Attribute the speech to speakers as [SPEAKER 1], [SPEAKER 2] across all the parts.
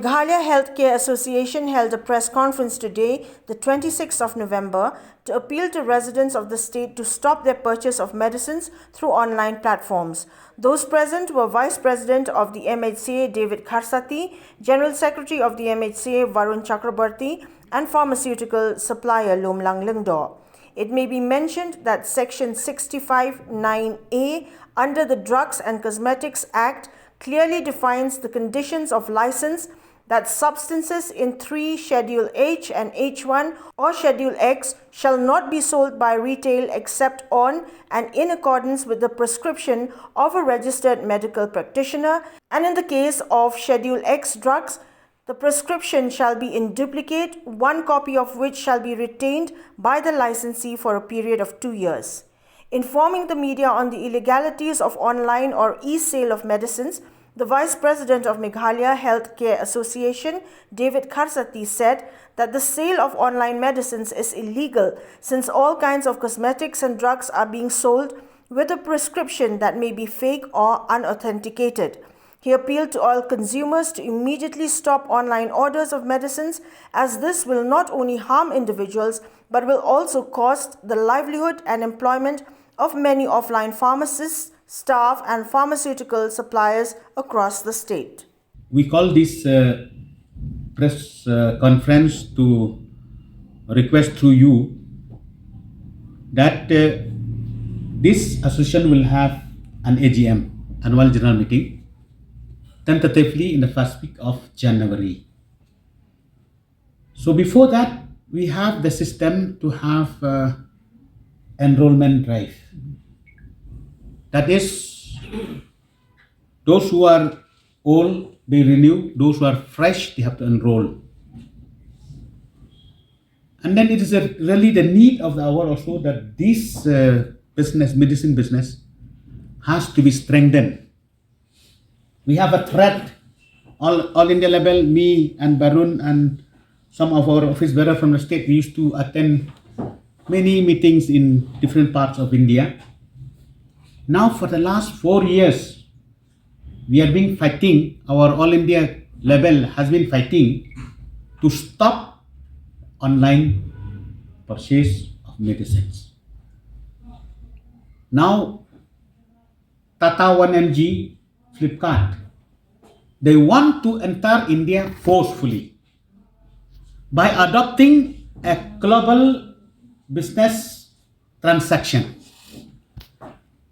[SPEAKER 1] Meghalaya Healthcare Association held a press conference today, the 26th of November, to appeal to residents of the state to stop their purchase of medicines through online platforms. Those present were Vice President of the MHCA David Kharsati, General Secretary of the MHCA Varun Chakrabarti, and pharmaceutical supplier Lomlang Lingdor. It may be mentioned that Section 65(9)(a) under the Drugs and Cosmetics Act clearly defines the conditions of license that substances in 3 Schedule H and H1 or Schedule X shall not be sold by retail except on and in accordance with the prescription of a registered medical practitioner, and in the case of Schedule X drugs, the prescription shall be in duplicate, one copy of which shall be retained by the licensee for a period of 2 years. Informing the media on the illegalities of online or e-sale of medicines, the Vice President of Meghalaya Healthcare Association, David Kharsati, said that the sale of online medicines is illegal since all kinds of cosmetics and drugs are being sold with a prescription that may be fake or unauthenticated. He appealed to all consumers to immediately stop online orders of medicines, as this will not only harm individuals but will also cost the livelihood and employment of many offline pharmacists, staff and pharmaceutical suppliers across the state.
[SPEAKER 2] We call this press conference to request through you that this association will have an AGM, annual general meeting, tentatively in the first week of January. So before that, we have the system to have enrollment drive. That is, those who are old, they renew. Those who are fresh, they have to enroll. And then it is really the need of the hour also that this medicine business, has to be strengthened. We have a threat, all India level, me and Barun and some of our office bearer from the state, we used to attend many meetings in different parts of India. Now for the last 4 years, we have been fighting, our All India level has been fighting to stop online purchase of medicines. Now, Tata 1mg, Flipkart, they want to enter India forcefully by adopting a global business transaction.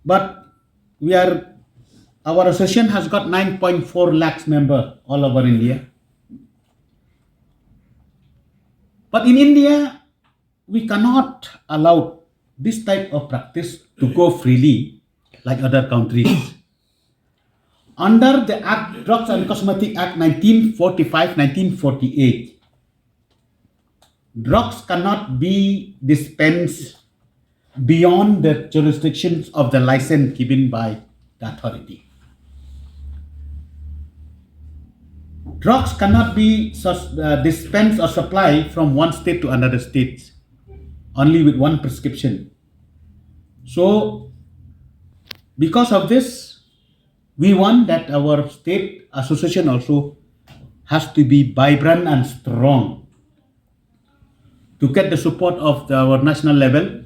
[SPEAKER 2] But our association has got 9.4 lakhs members all over India. But in India, we cannot allow this type of practice to go freely like other countries. Under the Act, Drugs and Cosmetic Act 1945-1948, drugs cannot be dispensed beyond the jurisdictions of the license given by the authority. Drugs cannot be dispensed or supplied from one state to another state, only with one prescription. So, because of this, we want that our state association also has to be vibrant and strong. To get the support of our national level,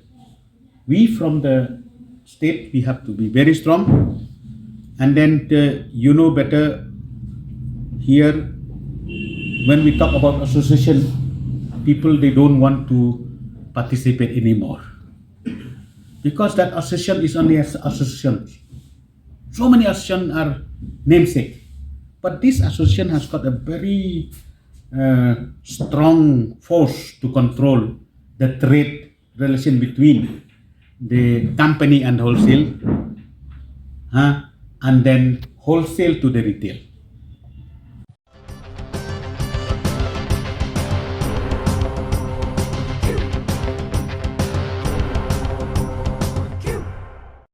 [SPEAKER 2] we from the state, we have to be very strong. And then you know better here, when we talk about association, people, they don't want to participate anymore. Because that association is only an association. So many associations are namesake. But this association has got a very strong force to control the trade relation between the company and wholesale, and then wholesale to the retail.